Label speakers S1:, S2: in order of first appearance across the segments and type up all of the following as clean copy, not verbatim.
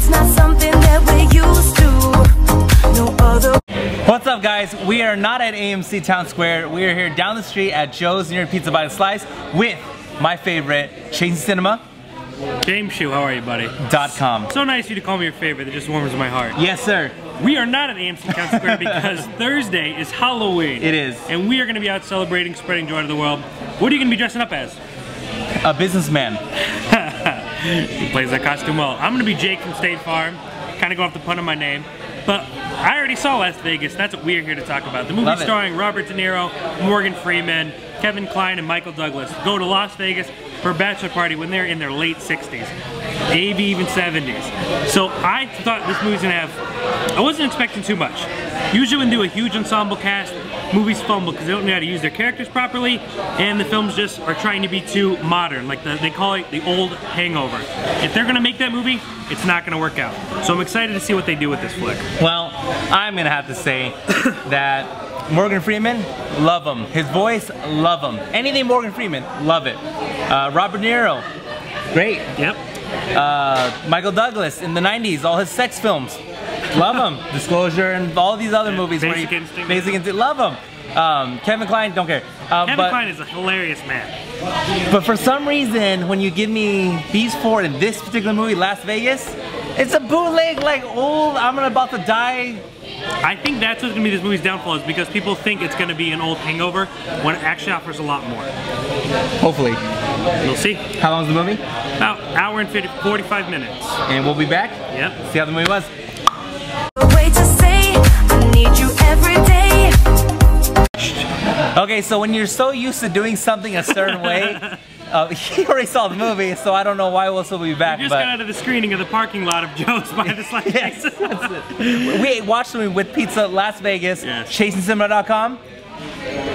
S1: not something that we're used to. No other.
S2: What's up, guys? We are not at AMC Town Square. We are here down the street at Joe's Near Pizza by the Slice with my favorite, Chasing Cinema.
S3: James Shoe, how are you, buddy?
S2: .com.
S3: So nice of you to call me your favorite. That just warms my heart.
S2: Yes, sir.
S3: We are not at AMC Town Square because Thursday is Halloween.
S2: It is.
S3: And we are going to be out celebrating, spreading joy to the world. What are you going to be dressing up as?
S2: A businessman.
S3: He plays that costume well. I'm going to be Jake from State Farm. Kind of go off the pun of my name. But I already saw Las Vegas. That's what we're here to talk about. The movie starring Robert De Niro, Morgan Freeman, Kevin Kline, and Michael Douglas go to Las Vegas for a bachelor party when they're in their late 60s, maybe even 70s. So I thought this movie's gonna have, I wasn't expecting too much. Usually when they do a huge ensemble cast, movies fumble because they don't know how to use their characters properly, and the films just are trying to be too modern, like they call it the old Hangover. If they're gonna make that movie, it's not gonna work out. So I'm excited to see what they do with this flick.
S2: Well, I'm gonna have to say that Morgan Freeman, love him. His voice, love him. Anything Morgan Freeman, love it. Robert De Niro, great.
S3: Yep.
S2: Michael Douglas in the 90s, all his sex films, love him. Disclosure and all these other movies.
S3: Basic Instinct.
S2: Basic Instinct, love him. Kevin Kline, don't care.
S3: Kevin Kline is a hilarious man.
S2: But for some reason, when you give me these four in this particular movie, Las Vegas, it's a bootleg, like old, I'm about to die.
S3: I think that's what's going to be this movie's downfall, is because people think it's going to be an old Hangover when it actually offers a lot more.
S2: Hopefully.
S3: We'll see.
S2: How long is the movie?
S3: About an hour and 45 minutes.
S2: And we'll be back?
S3: Yep.
S2: See how the movie was.
S1: Way to say I need you every day.
S2: Okay, so when you're so used to doing something a certain way, he already saw the movie, so I don't know why we'll still be back.
S3: We just got out of the screening of the parking lot of Joe's by the Slice.
S2: Yes, that's it. We watched the movie with pizza, Las Vegas,
S3: yes.
S2: ChasingCinema.com.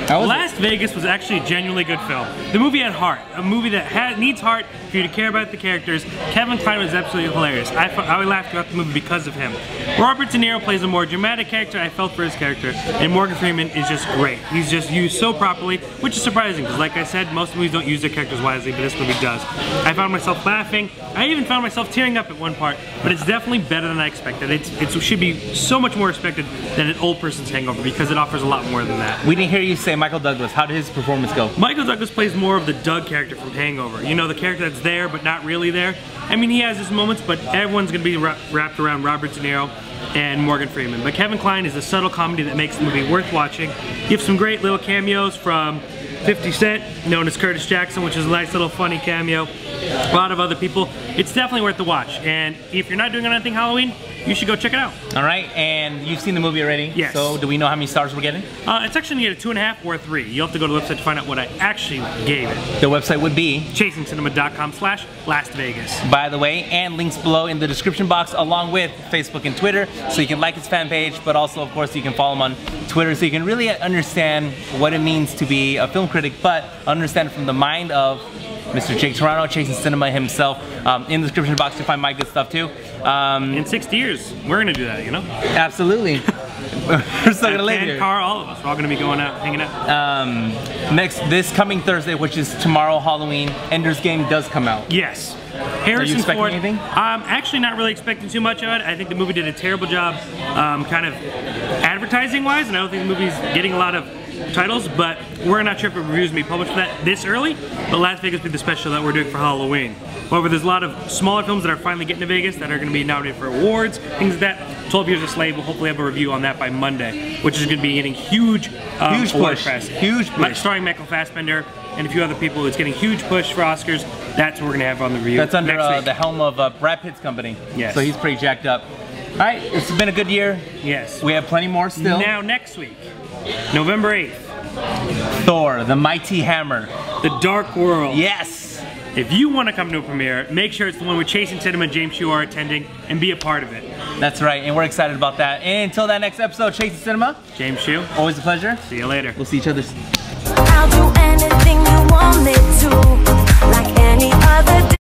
S3: Las Vegas was actually a genuinely good film. The movie had heart. A movie that needs heart for you to care about the characters. Kevin Kline was absolutely hilarious. I laughed throughout the movie because of him. Robert De Niro plays a more dramatic character. I felt for his character. And Morgan Freeman is just great. He's just used so properly, which is surprising because, like I said, most movies don't use their characters wisely, but this movie does. I found myself laughing. I even found myself tearing up at one part, but it's definitely better than I expected. It should be so much more respected than an old person's Hangover because it offers a lot more than that.
S2: We didn't hear you say Michael Douglas. How did his performance go?
S3: Michael Douglas plays more of the Doug character from Hangover. You know, the character that's there but not really there. I mean, he has his moments, but everyone's going to be wrapped around Robert De Niro and Morgan Freeman. But Kevin Kline is a subtle comedy that makes the movie worth watching. You have some great little cameos from 50 Cent, known as Curtis Jackson, which is a nice little funny cameo. A lot of other people. It's definitely worth the watch. And if you're not doing anything Halloween, you should go check it out.
S2: All right, and you've seen the movie already?
S3: Yes.
S2: So do we know how many stars we're getting?
S3: It's actually going to get a 2.5 or a 3. You'll have to go to the website to find out what I actually gave it.
S2: The website would be
S3: ChasingCinema.com/Las Vegas.
S2: By the way, and links below in the description box along with Facebook and Twitter, so you can like his fan page, but also of course you can follow him on Twitter so you can really understand what it means to be a film critic, but understand from the mind of Mr. Jake Toronto, Chasing Cinema himself. In the description box you'll find my good stuff too.
S3: In 60 years, we're gonna do that, you know?
S2: Absolutely. We're still gonna live here.
S3: Car, all of us. We're all gonna be going out, hanging out.
S2: This coming Thursday, which is tomorrow, Halloween, Ender's Game does come out.
S3: Yes.
S2: Are you expecting
S3: Ford,
S2: anything?
S3: I'm actually not really expecting too much of it. I think the movie did a terrible job kind of advertising-wise, and I don't think the movie's getting a lot of titles, but we're not sure if reviews will be published for that this early, but Las Vegas will be the special that we're doing for Halloween. However, there's a lot of smaller films that are finally getting to Vegas that are going to be nominated for awards, things like that. 12 Years a Slave, we'll hopefully have a review on that by Monday, which is going to be getting huge award press.
S2: Huge push.
S3: Starring Michael Fassbender and a few other people. It's getting huge push for Oscars. That's what we're going to have on the review.
S2: That's under the helm of Brad Pitt's company.
S3: Yes.
S2: So he's pretty jacked up. All right, it's been a good year.
S3: Yes.
S2: We have plenty more still.
S3: Now next week, November 8th.
S2: Thor, the Mighty Hammer.
S3: The Dark World.
S2: Yes.
S3: If you want to come to a premiere, make sure it's the one with Chasing Cinema and James Shoe are attending and be a part of it.
S2: That's right, and we're excited about that. And until that next episode, Chasing Cinema.
S3: James Shoe.
S2: Always a pleasure.
S3: See you later.
S2: We'll see each other.
S1: I'll do anything you want me to, like any other day.